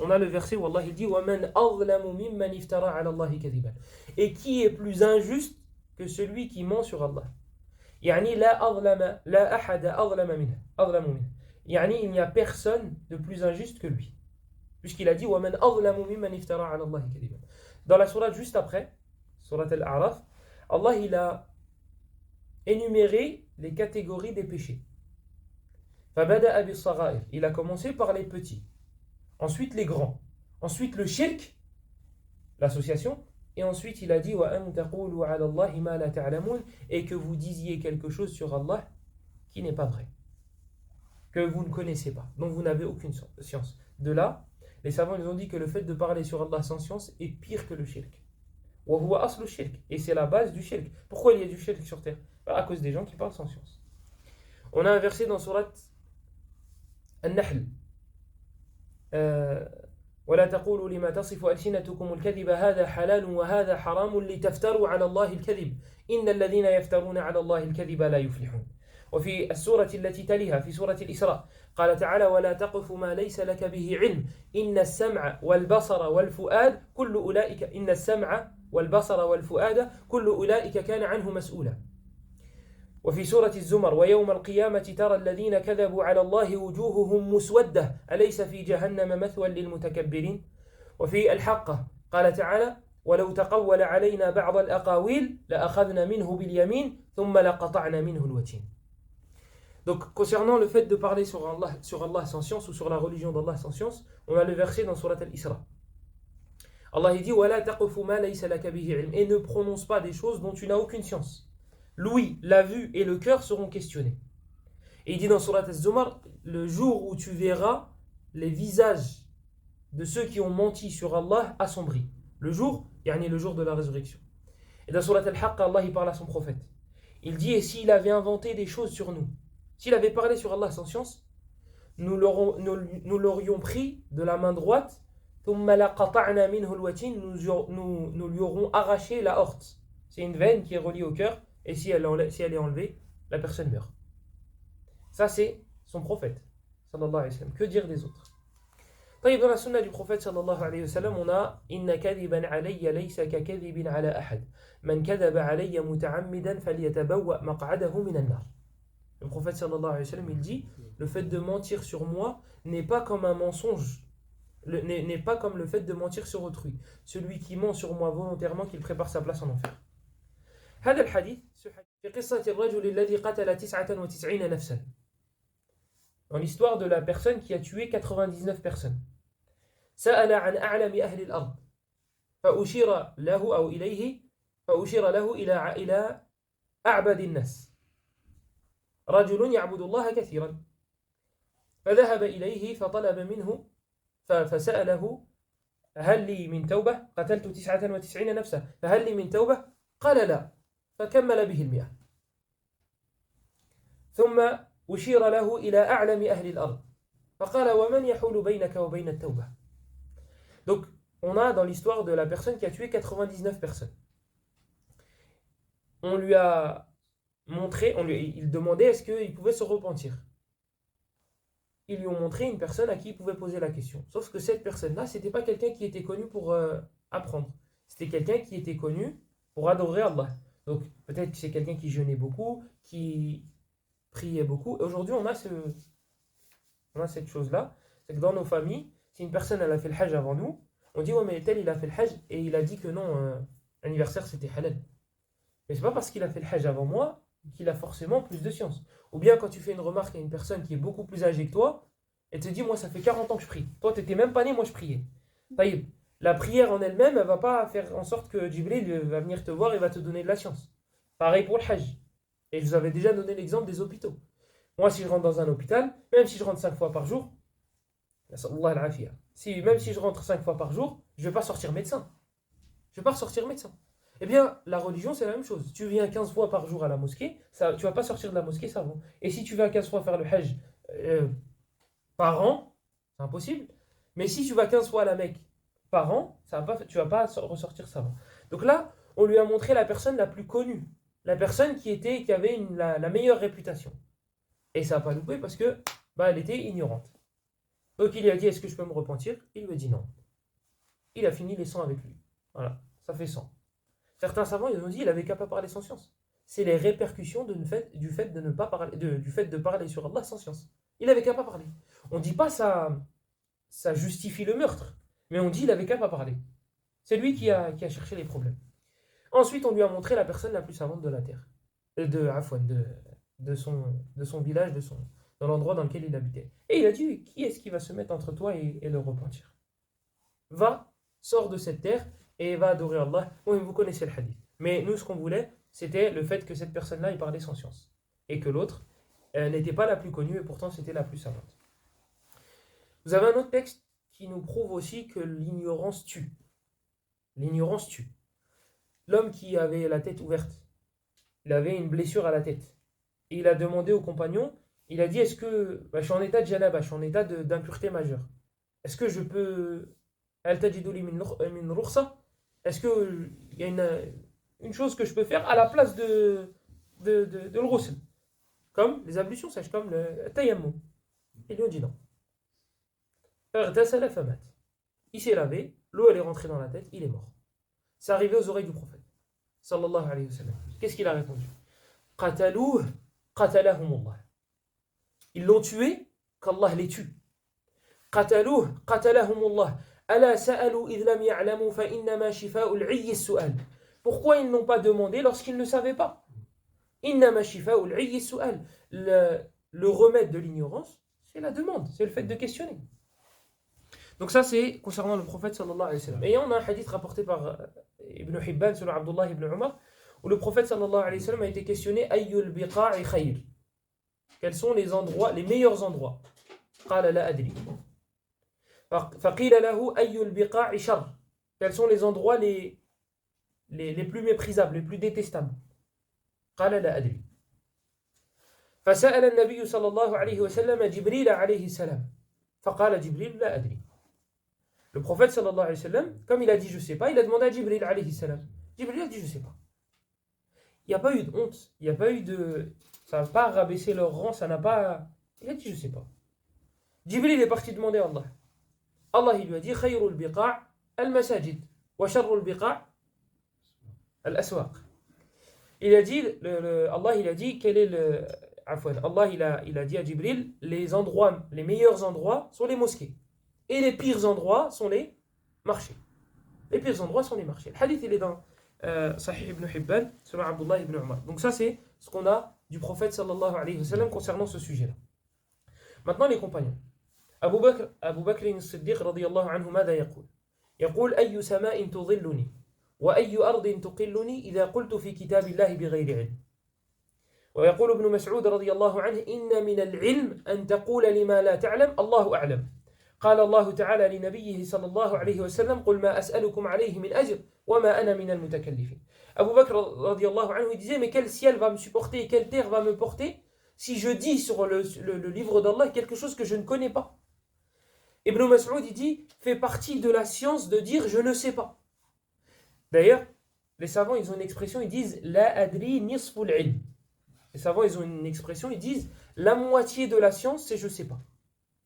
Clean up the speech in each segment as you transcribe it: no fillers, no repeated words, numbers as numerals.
on a le verset où Allah il dit وَمَنْ أَظْلَمُ مِمَّنِ افْتَرَى عَلَى اللَّهِ كَذِبًا. Et qui est plus injuste que celui qui ment sur Allah? يعني لا أظلم لا أحد أظلم منه. يعني il n'y a personne de plus injuste que lui. Puisqu'il a dit وَمَنْ أَظْلَمُ مِمَّنِ افْتَرَى عَلَى اللَّهِ كَذِبًا. Dans la sourate juste après, sourate Al-A'raf, Allah il a énuméré les catégories des péchés. فَبَدَأَ بِالصَّغَائِرِ. Il a commencé par les petits, ensuite les grands, ensuite le shirk, l'association, et ensuite il a dit وَأَن تَقُولُوا عَلَى اللَّهِ مَا لَا تَعْلَمُونَ, et que vous disiez quelque chose sur Allah qui n'est pas vrai, que vous ne connaissez pas, dont vous n'avez aucune science. De là, les savants nous ont dit que le fait de parler sur Allah sans science est pire que le shirk. وَهُوَ أَصْلُ الشِّرْك. Et c'est la base du shirk. Pourquoi il y a du shirk sur terre? À cause des gens qui parlent sans science. On a un verset dans surat An-Nahl. ولا تقولوا لما تصف ألسنتكم الكذب هذا حلال وهذا حرام لتفتروا على الله الكذب إن الذين يفترون على الله الكذب لا يفلحون. وفي السورة التي تليها في سورة الإسراء قال تعالى ولا تقف ما ليس لك به علم إن السمع والبصر والفؤاد كل أولئك إن السمع والبصر والفؤاد كل أولئك كان عنه مسؤولا. وفي سورة الزمر ويوم القيامة ترى الذين كذبوا على الله وجوههم مسودة أليس في جهنم مثوى للمتكبرين. وفي الحقة قال تعالى ولو تقول علينا بعض الأقاويل لأخذنا منه باليمين ثم لقطعنا منه الوتين. Donc concernant le fait de parler sur Allah sans science ou sur la religion d'Allah sans science, on a le verset dans Surat Al-Isra. Allah il dit وَلَا تَقْفُ مَا لَيْسَ لَكَ بِهِ عِلْمٍ, et ne prononce pas des choses dont tu n'as aucune science. L'ouïe, la vue et le cœur seront questionnés. Et il dit dans Surat Az-Zumar, le jour où tu verras les visages de ceux qui ont menti sur Allah assombris. Le jour, yani le jour de la résurrection. Et dans Surat Al-Haqq, Allah il parle à son prophète. Il dit, et s'il avait inventé des choses sur nous, s'il avait parlé sur Allah sans science, nous l'aurions pris de la main droite, nous lui aurons arraché la horte. C'est une veine qui est reliée au cœur, et si elle est enlevée, la personne meurt. Ça c'est son prophète, sallallahu alayhi wa sallam. Que dire des autres? Dans la sunna du prophète sallallahu alayhi wa sallam, on a inna kadhiban alayya laysa ka kadhibin ala ahad man kadhaba alayya muta'ammidan falyatabawwa maq'adahu min an-nar. Le prophète sallallahu alayhi wa sallam, il dit, le fait de mentir sur moi n'est pas comme un mensonge, n'est pas comme le fait de mentir sur autrui. Celui qui ment sur moi volontairement, qu'il prépare sa place en enfer. هذا الحديث في قصة الرجل الذي قتل 99 نفسا. Dans l'histoire de la personne qui a tué 99 personnes. سأل عن أعلم أهل الأرض فأشير له أو إليه فأشير له إلى أعبد الناس رجل يعبد الله كثيرا فذهب إليه فطلب منه فسأله هل لي من توبة؟ قتلت 99 نفسا فهل لي من توبة؟ قال لا فكمل به 100. ثم أشير له إلى أعلم أهل الأرض فقال ومن يحول بينك وبين التوبة. Donc on a dans l'histoire de la personne qui a tué 99 personnes. On lui a montré, il demandait est-ce qu'il pouvait se repentir. Ils lui ont montré une personne à qui il pouvait poser la question. Sauf que cette personne-là, c'était pas quelqu'un qui était connu pour apprendre. C'était quelqu'un qui était connu pour adorer Allah. Donc peut-être que c'est quelqu'un qui jeûnait beaucoup, qui priait beaucoup. Et aujourd'hui, on a cette chose-là. C'est que dans nos familles, si une personne elle a fait le hajj avant nous, on dit ouais mais tel il a fait le hajj et il a dit que non, l'anniversaire c'était halal. Mais c'est pas parce qu'il a fait le hajj avant moi qu'il a forcément plus de science. Ou bien quand tu fais une remarque à une personne qui est beaucoup plus âgée que toi, elle te dit moi ça fait 40 ans que je prie. Toi t'étais même pas né, moi je priais. Taïb. La prière en elle-même, elle va pas faire en sorte que Jibril va venir te voir et va te donner de la science. Pareil pour le hajj. Et je vous avais déjà donné l'exemple des hôpitaux. Moi si je rentre dans un hôpital, même si je rentre 5 fois par jour, même si je rentre 5 fois par jour, je ne vais pas sortir médecin. Eh bien, la religion, c'est la même chose. Tu viens 15 fois par jour à la mosquée, tu ne vas pas sortir de la mosquée savant. Et si tu vas 15 fois faire le hajj par an, c'est impossible. Mais si tu vas 15 fois à la Mecque par an, tu ne vas pas ressortir savant. Donc là, on lui a montré la personne la plus connue. La personne qui avait la meilleure réputation. Et ça n'a pas loupé parce que elle était ignorante. Donc il lui a dit, est-ce que je peux me repentir? Il lui a dit non. Il a fini les 100 avec lui. Voilà, ça fait 100. Certains savants, ils ont dit, il avait qu'à pas parler sans science. C'est les répercussions du fait de ne pas parler, du fait de parler sur Allah sans science. Il avait qu'à pas parler. On ne dit pas ça justifie le meurtre, mais on dit il avait qu'à pas parler. C'est lui qui a cherché les problèmes. Ensuite, on lui a montré la personne la plus savante de la terre, de son village, dans l'endroit dans lequel il habitait. Et il a dit, qui est-ce qui va se mettre entre toi et le repentir? Va, sors de cette terre et va adorer Allah. Oui, vous connaissez le hadith. Mais nous, ce qu'on voulait, c'était le fait que cette personne-là, il parlait sans science. Et que l'autre n'était pas la plus connue et pourtant c'était la plus savante. Vous avez un autre texte qui nous prouve aussi que l'ignorance tue. L'ignorance tue. L'homme qui avait la tête ouverte, il avait une blessure à la tête. Et il a demandé au compagnon, il a dit, est-ce que je suis en état de janaba, je suis en état d'impureté majeure. Est-ce que je peux... Est-ce qu'il y a une chose que je peux faire à la place de le ghusl? Comme les ablutions sèches, comme le tayammum. Ils lui ont dit non. Il s'est lavé, l'eau elle est rentrée dans la tête, il est mort. C'est arrivé aux oreilles du prophète. Sallallahu alayhi wa sallam. Qu'est-ce qu'il a répondu? Qatalouh, qatalahumullah. Ils l'ont tué, qu'Allah les tue. Qatalouh, qatalahumullah. Ala sa'alu idh lam ya'lamu fa innama shifa'ul 'ayyi as-su'al. Pourquoi ils n'ont pas demandé lorsqu'ils ne savaient pas? Innama shifa'ul 'ayyi as-su'al. Le remède de l'ignorance, c'est la demande, c'est le fait de questionner. Donc ça c'est concernant le prophète sallallahu alayhi wa sallam. Et on a un hadith rapporté par Ibn Hibban selon Abdullah ibn Umar où le prophète sallallahu alayhi wa sallam a été questionné ayyul biqa'i khayr. Quels sont les endroits, les meilleurs endroits? Qala la adri. Faqila lahu ayyul biqa'i shar. Quels sont les endroits les plus méprisables, les plus détestables? Qala la adri. فسأل النبي صلى الله عليه وسلم جبريل عليه السلام فقال جبريل لا أدري. Le prophète sallallahu alayhi wa sallam, comme il a dit je sais pas, il a demandé à Jibril alayhi salam. Jibril a dit je sais pas. Il n'y a pas eu de honte, il n'y a pas eu de... Ça n'a pas rabaissé leur rang, ça n'a pas... Il a dit je sais pas. Jibril est parti demander à Allah. Allah il lui a dit khayrul biqa' al-masajid wa sharrul biqa' al-aswaq. Il a dit, Allah il a dit quel est le... Allah il a dit à Jibril les endroits, les meilleurs endroits sont les mosquées. Et les pires endroits sont les marchés. Les pires endroits sont les marchés. Le hadith, il est dans Sahih ibn Hibban, selon Abdullah ibn Umar. Donc ça, c'est ce qu'on a du prophète sallallahu alayhi wa sallam concernant ce sujet-là. Maintenant, les compagnons. Abu Bakr as-Siddiq radiyallahu anhu, ماذا يقول? يقول أي سماء تظلني وأي أرض تقلني إذا قلت في كتاب الله بغير علم. ويقول ابن مسعود رضي الله عنه إن من العلم أن تقول لما لا تعلم الله أعلم. قال الله تعالى لنبيه صلى الله عليه وسلم قل ما أسألكم عليه من أجر وما أنا من المتكلفين. Abu Bakr radiyallahu anhu il disait mais quel ciel va me supporter et quelle terre va me porter si je dis sur le livre d'Allah quelque chose que je ne connais pas. Ibn Mas'ud il dit fait partie de la science de dire je ne sais pas. D'ailleurs les savants ils ont une expression, ils disent la adri nisful ilm. Les savants ils ont une expression, ils disent la moitié de la science c'est je sais pas.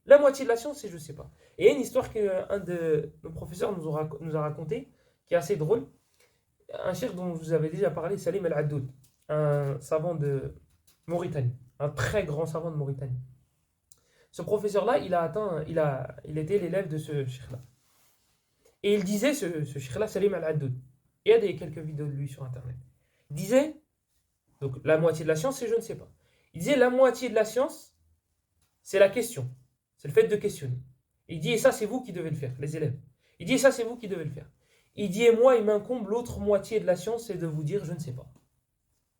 La moitié de la science, c'est je ne sais pas. Et il y a une histoire qu'un de nos professeurs nous a raconté, qui est assez drôle. Un cheikh dont je vous avais déjà parlé, Salim al-Addoud, un savant de Mauritanie, un très grand savant de Mauritanie. Ce professeur-là, il était l'élève de ce cheikh-là. Et il disait, ce cheikh-là, Salim al-Addoud, il y a quelques vidéos de lui sur Internet, il disait, donc la moitié de la science, c'est je ne sais pas. Il disait, la moitié de la science, c'est la question. C'est le fait de questionner. Il dit, et ça, c'est vous qui devez le faire, les élèves. Il dit, et ça, c'est vous qui devez le faire. Il dit, et moi, il m'incombe l'autre moitié de la science, c'est de vous dire, je ne sais pas.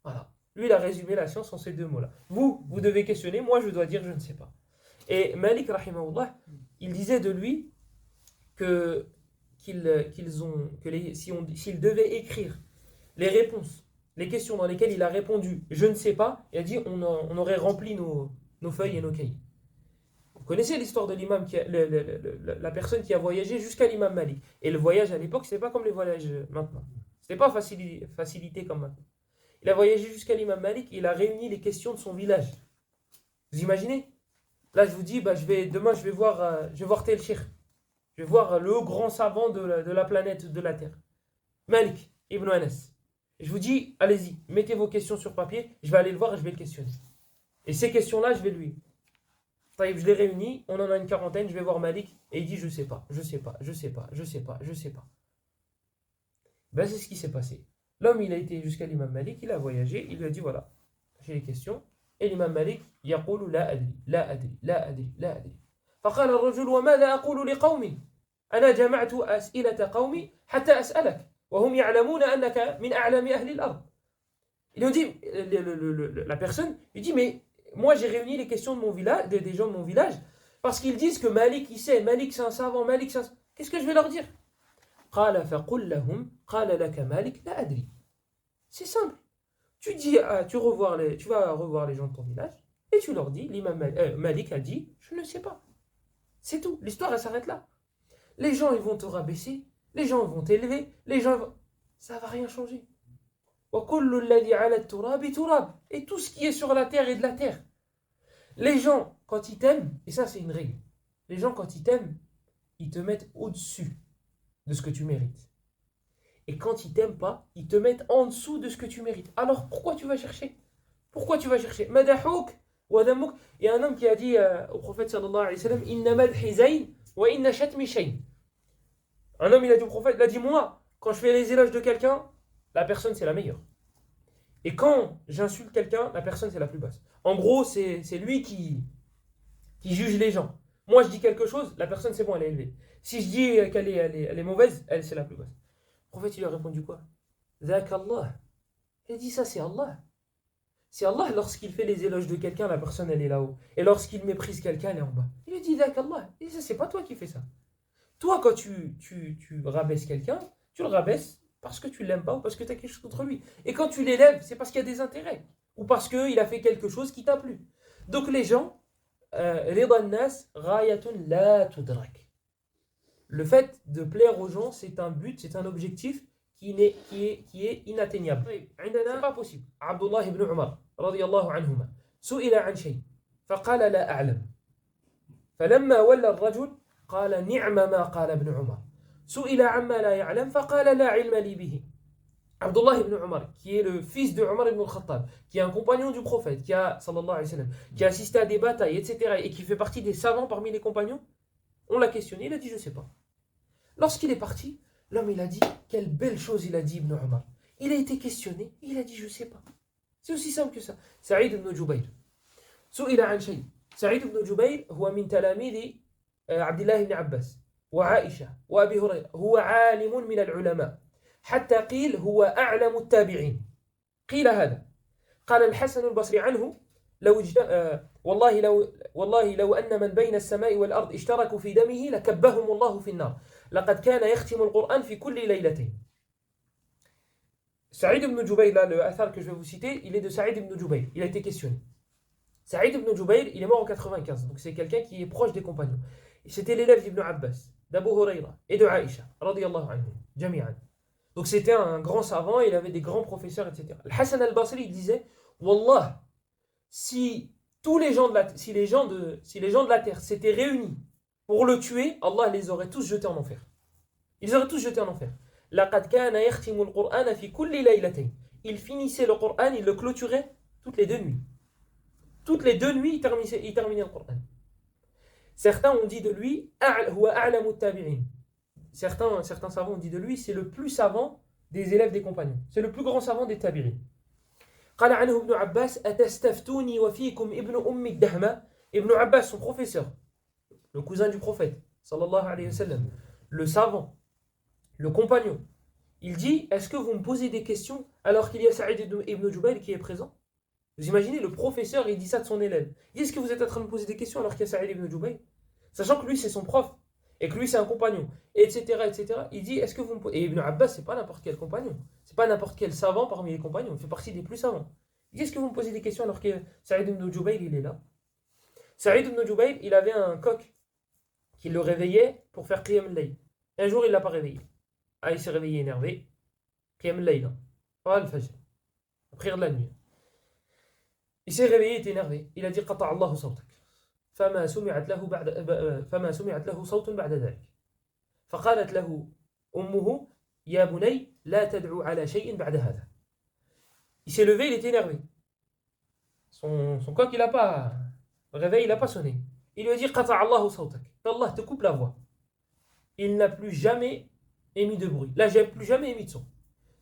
Voilà. Lui, il a résumé la science en ces deux mots-là. Vous devez questionner, moi, je dois dire, je ne sais pas. Et Malik, rahimahullah, il disait de lui s'ils devaient écrire les réponses, les questions dans lesquelles il a répondu, je ne sais pas, il a dit, on aurait rempli nos feuilles et nos cahiers. Vous connaissez l'histoire de l'imam, la personne qui a voyagé jusqu'à l'imam Malik. Et le voyage à l'époque, ce n'était pas comme les voyages maintenant. Ce n'était pas facilité comme maintenant. Il a voyagé jusqu'à l'imam Malik et il a réuni les questions de son village. Vous imaginez? Là, je vous dis, bah, demain, je vais voir tel cheikh. Je vais voir le grand savant de la planète, de la Terre. Malik ibn Anas. Je vous dis, allez-y, mettez vos questions sur papier, je vais aller le voir et je vais le questionner. Et ces questions-là, je vais lui. Je les réunis, on en a une quarantaine, je vais voir Malik et il dit, je sais pas, je sais pas, je sais pas, je sais pas, je sais pas. Ben, c'est ce qui s'est passé. L'homme, il a été jusqu'à l'imam Malik, il a voyagé, il lui a dit, voilà, j'ai les questions. Et l'imam Malik, يقول لا أدري لا أدري لا أدري لا أدري. فقال الرجل وماذا أقول لقومي أنا جمعت أسئلة قومي حتى أسألك وهم يعلمون أنك من أعلم أهل الأرض. Il lui dit, la personne, il dit, mais moi j'ai réuni les questions de mon village, des gens de mon village, parce qu'ils disent que Malik, il sait, Malik c'est un savant, Malik c'est un... Qu'est-ce que je vais leur dire? قال فقل لهم قال لك مالك لا أدري. C'est simple. Tu vas revoir les gens de ton village et tu leur dis, l'imam Malik a dit, je ne sais pas. C'est tout. L'histoire, elle s'arrête là. Les gens, ils vont te rabaisser, les gens vont t'élever, les gens vont... Ça va rien changer. Et tout ce qui est sur la terre est de la terre. Les gens, quand ils t'aiment, et ça c'est une règle, les gens quand ils t'aiment, ils te mettent au-dessus de ce que tu mérites. Et quand ils t'aiment pas, ils te mettent en dessous de ce que tu mérites. Alors pourquoi tu vas chercher? Pourquoi tu vas chercher? Madahouk wa damouk. Il y a un homme qui a dit au prophète sallallahu alayhi wa sallam, Inna madhi zayn wa inna shatmi shayn. Un homme il a dit au prophète, il a dit moi, quand je fais les éloges de quelqu'un, la personne c'est la meilleure. Et quand j'insulte quelqu'un, la personne c'est la plus basse. En gros, c'est lui qui juge les gens. Moi je dis quelque chose, la personne c'est bon, elle est élevée. Si je dis qu'elle est mauvaise, elle c'est la plus basse. Le prophète il lui a répondu quoi? Zak Allah. Il a dit ça c'est Allah. C'est Allah lorsqu'il fait les éloges de quelqu'un, la personne elle est là-haut. Et lorsqu'il méprise quelqu'un, elle est en bas. Il lui dit Zak Allah. Il dit ça c'est pas toi qui fais ça. Toi quand tu rabaisses quelqu'un, tu le rabaisses parce que tu l'aimes pas ou parce que tu as quelque chose contre lui. Et quand tu l'élèves, c'est parce qu'il y a des intérêts. Ou parce qu'il a fait quelque chose qui t'a plu. Donc les gens, Rida nas ghayatun la tudrak. Le fait de plaire aux gens, c'est un but, c'est un objectif qui est inatteignable. C'est pas possible. Abdullah ibn Umar, radiyallahu anhuma, سئل عن شيء فقال لا أعلم فلما ولى الرجل قال نعم ما قال ابن عمر سئل عما لا يعلم فقال لا علم لي به. Abdullah ibn Umar, qui est le fils de Umar ibn al-Khattab, qui est un compagnon du prophète, sallallahu alayhi wa sallam, qui a assisté à des batailles, etc., et qui fait partie des savants parmi les compagnons, on l'a questionné, il a dit je sais pas. Lorsqu'il est parti, l'homme il a dit, quelle belle chose il a dit Ibn Umar. Il a été questionné, il a dit je sais pas. C'est aussi simple que ça. Saïd ibn Jubayr. سئل عن شيء. سعيد بن جبير هو من تلاميذ عبد الله بن عباس وعائشة وأبي هريرة. هو عالم من العلماء حتى قيل هو أعلم التابعين. قيل هذا. قال الحسن البصري عنه والله لو أن من بين السماء والأرض اشتركوا في دمه لكبهم الله في النار لقد كان يختم القرآن في كل ليلتين. Saïd ibn Jubayr, là, le athar que je vais vous citer, il est de Saïd ibn Jubayr. Il a été questionné. Saïd ibn Jubayr, il est mort en 95, donc c'est quelqu'un qui est proche des compagnons. C'était l'élève d'Ibn Abbas, d'Abu Huraira et de Aïcha, radiyallahu anhum, jami'an. Donc c'était un grand savant, il avait des grands professeurs, etc. Le Hassan al-Basri, il disait, Wallah, si les gens de la terre s'étaient réunis pour le tuer, Allah les aurait tous jetés en enfer. Ils auraient tous jetés en enfer. لقد كان يختم القرآن في كل ليلتين. Il finissait le Coran, il le clôturait toutes les 2 nuits. Toutes les 2 nuits, il terminait le Coran. Certains ont dit de lui, certains savants ont dit de lui, c'est le plus savant des élèves des compagnons. C'est le plus grand savant des tabi'in. قال عنه ابن عباس أتستفتوني وفيكم ابن أم الدهمة. Ibn Abbas, son professeur, le cousin du prophète, sallallahu alayhi wa sallam, le savant, le compagnon, il dit, est-ce que vous me posez des questions alors qu'il y a Saïd ibn Jubayr qui est présent? Vous imaginez, le professeur, il dit ça de son élève. Il dit, est-ce que vous êtes en train de me poser des questions alors qu'il y a Saïd ibn Jubayr? Sachant que lui, c'est son prof, et que lui, c'est un compagnon, etc., etc. Il dit, est-ce que vous me posez... Et Ibn Abbas, c'est pas n'importe quel compagnon. C'est pas n'importe quel savant parmi les compagnons. Il fait partie des plus savants. Il dit, est-ce que vous me posez des questions alors que Saïd ibn Jubayr, il est là? Saïd ibn Jubayr, il avait un coq qui le réveillait pour faire Qiyam al-Layl. Un jour, il ne l'a pas réveillé. Ah, il s'est réveillé énervé. Qiyam al-Layl. Pas al-Fajr. La prière de la nuit. Il s'est réveillé, il était énervé. Il a dit Qata Allahu sawtak. فما سمعت له صوت بعد ذلك فقالت له أمه يا بني لا تدعو على شيء بعد هذا. Il s'est levé, il était énervé. Son coq, il a pas... Le réveil, il n'a pas sonné. Il lui a dit قطع الله صوتك. Allah te coupe la voix. Il n'a plus jamais émis de bruit. Là, j'ai plus jamais émis de son.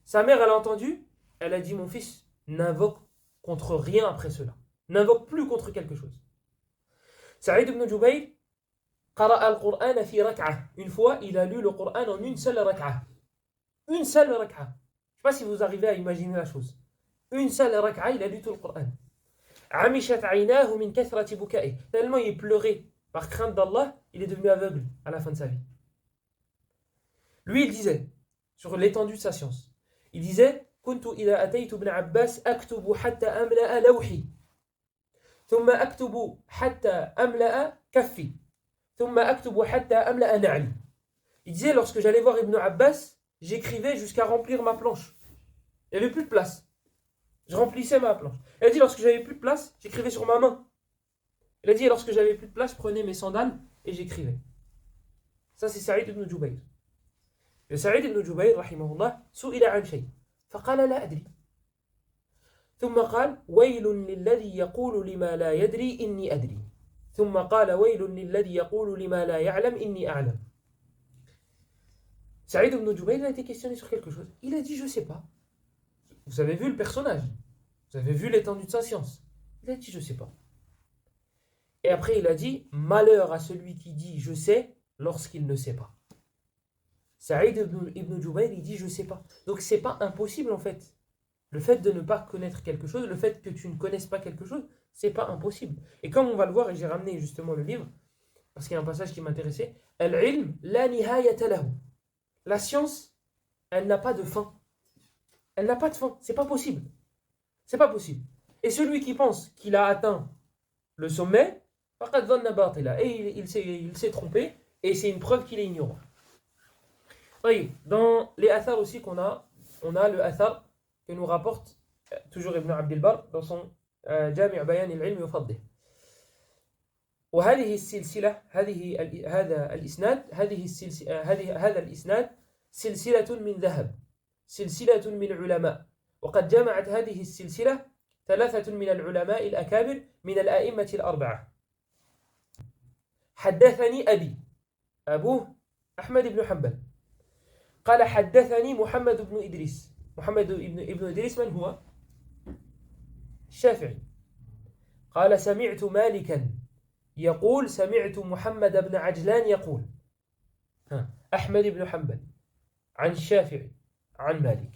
Sa mère, elle a entendu. Elle a dit mon fils, n'invoque contre rien après cela. N'invoque plus contre quelque chose. Saïd ibn Jubayr قرأ القرآن في ركعة. Une fois, il a lu le Coran en une seule rak'a. Une seule rak'a. Je ne sais pas si vous arrivez à imaginer la chose. Une seule rak'a, il a lu tout le Coran. عمشت عيناه من كثرة بكائه. Tellement il pleurait par crainte d'Allah, il est devenu aveugle à la fin de sa vie. Lui, il disait, sur l'étendue de sa science, il disait كنت إذا أتيت ابن عباس أكتب حتى أملأ لوحي ثم أكتب حتى أملأ كفي ثم أكتب حتى أملأ نعلي. Il disait, lorsque j'allais voir Ibn Abbas, j'écrivais jusqu'à remplir ma planche. Il n'y avait plus de place. Je remplissais ma planche. Il a dit, lorsque j'avais plus de place, j'écrivais sur ma main. Il a dit, lorsque j'avais plus de place, je prenais mes sandales et j'écrivais. Ça, c'est Saïd ibn Jubayr. Et Saïd ibn Jubayr, rahimahullah, سئل عن شيء فقال لا أدري ثم قال ويل للذي يقول لما لا يدري إني أدري ثم قال ويل للذي يقول لما لا يعلم إني أعلم. Saïd ibn Jubayr a été questionné sur quelque chose. Il a dit, je ne sais pas. Vous avez vu le personnage. Vous avez vu l'étendue de sa science. Il a dit, je ne sais pas. Et après, il a dit, malheur à celui qui dit, je sais, lorsqu'il ne sait pas. Saïd ibn Jubayr, il dit, je ne sais pas. Donc, ce n'est pas impossible, en fait. Le fait de ne pas connaître quelque chose, le fait que tu ne connaisses pas quelque chose, ce n'est pas impossible. Et comme on va le voir, et j'ai ramené justement le livre, parce qu'il y a un passage qui m'intéressait, Al-ilm la nihayata lahu. La science, elle n'a pas de fin. Elle n'a pas de fin. C'est pas possible. C'est pas possible. Et celui qui pense qu'il a atteint le sommet, et il s'est trompé, et c'est une preuve qu'il est ignorant. Oui, dans les athars aussi on a le athar que nous rapporte toujours Ibn Abdel Bar dans son Jami' Bayan al-Ilm wa Fadlih. وهذه السلسلة هذا الإسناد سلسلة من ذهب سلسلة من علماء وقد جمعت هذه السلسلة 3 من العلماء الأكابر من الأئمة الأربعة. حدثني أبي أبوه أحمد بن حنبل قال حدثني محمد بن إدريس. محمد بن إدريس من هو؟ الشافعي. قال سمعت مالكا يقول سمعت محمد بن عجلان يقول. أحمد بن حنبل عن الشافعي عن مالك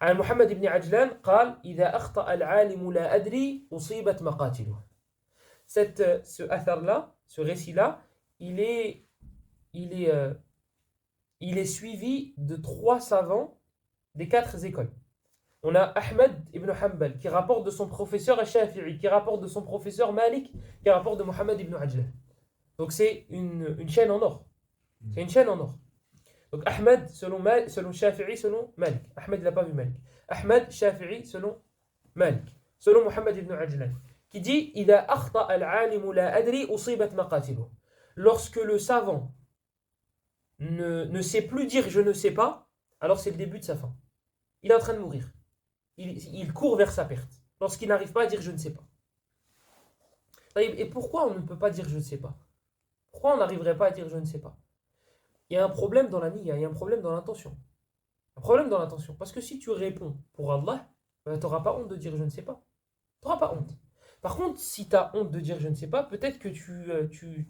عن محمد بن عجلان قال إذا أخطأ العالم لا أدري أصيبت مقاتله. Ce athar-là, ce récit-là, il est suivi de 3 savants des 4 écoles. On a Ahmed ibn Hanbal qui rapporte de son professeur Al-Shafi'i, qui rapporte de son professeur Malik, qui rapporte de Mohammed ibn Ajlan. Donc c'est une chaîne en or. C'est une chaîne en or. Donc Ahmed selon Shafi'i, selon Malik. Ahmed il n'a pas vu Malik. Ahmed, Shafi'i selon Malik. Selon Mohammed ibn Ajlan. Qui dit إذا أخطأ العالم لا أدري أصيبت مقاتله. Lorsque le savant ne sait plus dire je ne sais pas, alors c'est le début de sa fin. Il est en train de mourir. Il court vers sa perte. Lorsqu'il n'arrive pas à dire je ne sais pas. Et pourquoi on ne peut pas dire je ne sais pas? Pourquoi on n'arriverait pas à dire je ne sais pas? Il y a un problème dans la niya, il y a un problème dans l'intention. Un problème dans l'intention. Parce que si tu réponds pour Allah, tu n'auras pas honte de dire je ne sais pas. Tu n'auras pas honte. Par contre, si tu as honte de dire je ne sais pas, peut-être que tu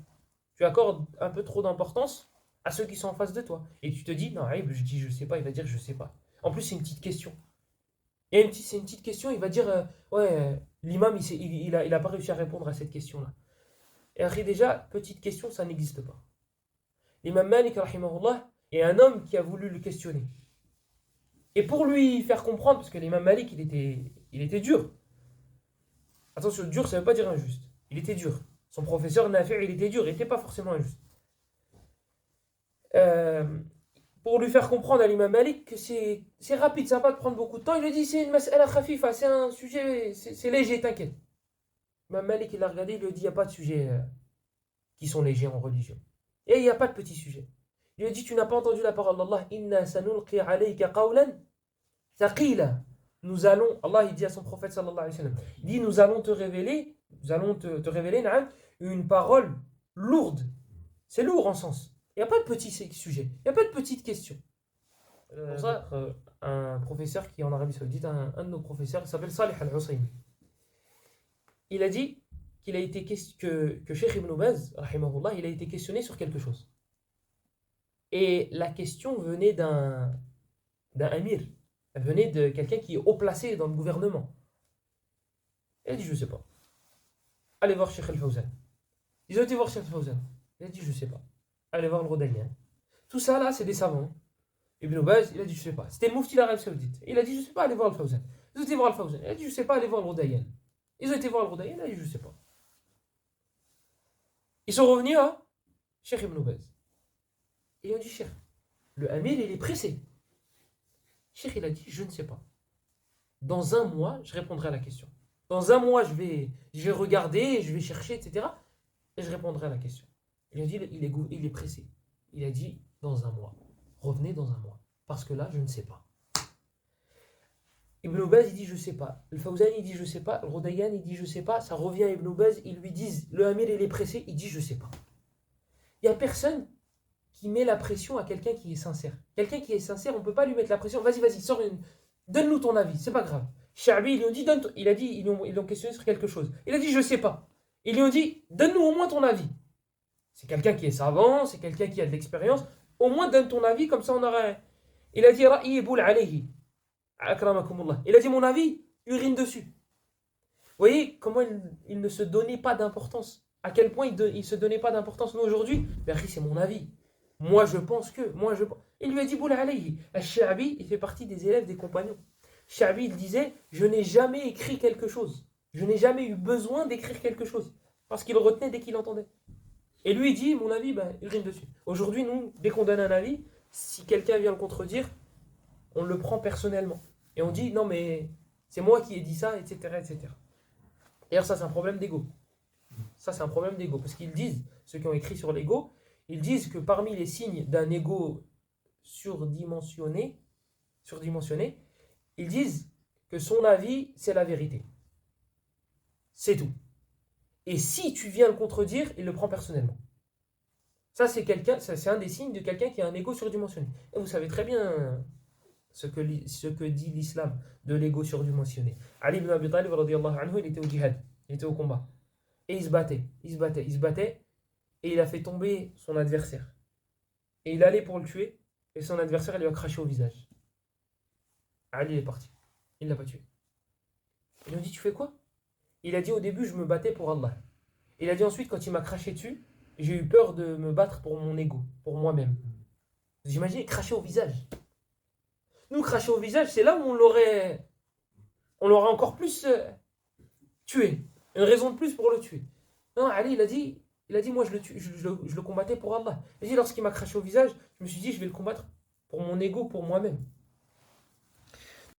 accordes un peu trop d'importance à ceux qui sont en face de toi. Et tu te dis, non, je dis je sais pas, il va dire je sais pas. En plus, c'est une petite question. Et c'est une petite question, il va dire, l'imam, il a pas réussi à répondre à cette question-là. Et déjà, petite question, ça n'existe pas. L'imam Malik, rahimahullah, est un homme qui a voulu le questionner. Et pour lui faire comprendre, parce que l'imam Malik, il était dur. Attention, dur, ça ne veut pas dire injuste. Il était dur. Son professeur Nafi', il était dur, il n'était pas forcément injuste. Pour lui faire comprendre à l'imam Malik que c'est rapide, ça ne va pas te prendre beaucoup de temps, il lui dit c'est une mas'ala khafifa, c'est un sujet, c'est léger, t'inquiète. Imam Malik, il a regardé, il lui a dit, il n'y a pas de sujet qui sont légers en religion. Et il n'y a pas de petits sujets. Il lui a dit, tu n'as pas entendu la parole d'Allah, Inna sanulqi alayka qawlan thaqila. Nous allons, Allah il dit à son prophète sallallahu alayhi wa sallam, il dit, nous allons te révéler, te révéler une parole lourde. C'est lourd en sens. Il n'y a pas de petits sujets, il n'y a pas de petites questions. Pour ça, un professeur qui est en Arabie Saoudite, un de nos professeurs, il s'appelle Salih Al-Husaymi. Il a dit qu'il a été que Cheikh Ibn Baz, rahimahullah, il a été questionné sur quelque chose. Et la question venait d'un amir. Elle venait de quelqu'un qui est haut placé dans le gouvernement. Il a dit, je ne sais pas. Allez voir Cheikh Al-Fawzan. Ils ont été voir Cheikh Al-Fawzan. Il a dit, je ne sais pas. Allez voir le Rodanian. Tout ça là, c'est des savants. Ibn Baz, il a dit, je ne sais pas. C'était le mufti de l'Arabie Saoudite. Il a dit, je ne sais pas, allez voir le Fawzan. Ils ont été voir le Fawzan. Il a dit, je ne sais pas, allez voir le Rodanian. Ils ont été voir le Rodanian. Il a dit, je ne sais pas. Ils sont revenus à Cheikh Ibn Baz. Et ils ont dit, Cheikh, le Amir, il est pressé. Cheikh, il a dit, je ne sais pas. Dans un mois, je répondrai à la question. Dans un mois, je vais regarder, je vais chercher, etc. Et je répondrai à la question. Il a dit, il est pressé. Il a dit, dans un mois. Revenez dans un mois. Parce que là, je ne sais pas. Ibn Baz, il dit, je ne sais pas. Le Fawzan, il dit, je ne sais pas. Le Rodayyan, il dit, je ne sais pas. Ça revient à Ibn Baz, ils lui disent, le Amir, il est pressé. Il dit, je ne sais pas. Il n'y a personne qui met la pression à quelqu'un qui est sincère. Quelqu'un qui est sincère, on ne peut pas lui mettre la pression. Vas-y, sors donne-nous ton avis, c'est pas grave. Sha'bi, ils l'ont questionné sur quelque chose. Il a dit, je sais pas. Ils lui ont dit, donne-nous au moins ton avis. C'est quelqu'un qui est savant, c'est quelqu'un qui a de l'expérience. Au moins, donne ton avis, comme ça on aurait. Il a dit, Ra'i boul alayhi. Akramakumullah. Il a dit, mon avis, urine dessus. Vous voyez comment il ne se donnait pas d'importance. À quel point il ne se donnait pas d'importance. Nous, aujourd'hui, c'est mon avis. Moi, je pense que. Il lui a dit, boul alayhi. Al-Sha'bi, il fait partie des élèves des compagnons. Sha'bi, il disait, je n'ai jamais écrit quelque chose. Je n'ai jamais eu besoin d'écrire quelque chose. Parce qu'il retenait dès qu'il entendait. Et lui, il dit, mon avis, urine dessus. Aujourd'hui, nous, dès qu'on donne un avis, si quelqu'un vient le contredire, on le prend personnellement. Et on dit, non, mais c'est moi qui ai dit ça, etc., etc. D'ailleurs, ça, c'est un problème d'ego. Ça, c'est un problème d'ego. Parce qu'ils disent, ceux qui ont écrit sur l'ego, ils disent que parmi les signes d'un ego surdimensionné, ils disent que son avis, c'est la vérité. C'est tout. Et si tu viens le contredire, il le prend personnellement. Ça, c'est un des signes de quelqu'un qui a un ego surdimensionné. Et vous savez très bien ce que dit l'islam de l'ego surdimensionné. Ali ibn Abi Talib, radiyallahu anhu, il était au djihad, il était au combat. Et il se battait, et il a fait tomber son adversaire. Et il allait pour le tuer, et son adversaire, il lui a craché au visage. Ali est parti. Il ne l'a pas tué. Il lui a dit, tu fais quoi? Il a dit, au début, je me battais pour Allah. Il a dit ensuite, quand il m'a craché dessus, j'ai eu peur de me battre pour mon ego, pour moi-même. Vous imaginez, cracher au visage. Nous, cracher au visage, c'est là où on l'aurait encore plus tué. Une raison de plus pour le tuer. Non, Ali, il a dit, moi, je le combattais pour Allah. Il a dit, lorsqu'il m'a craché au visage, je me suis dit, je vais le combattre pour mon ego, pour moi-même.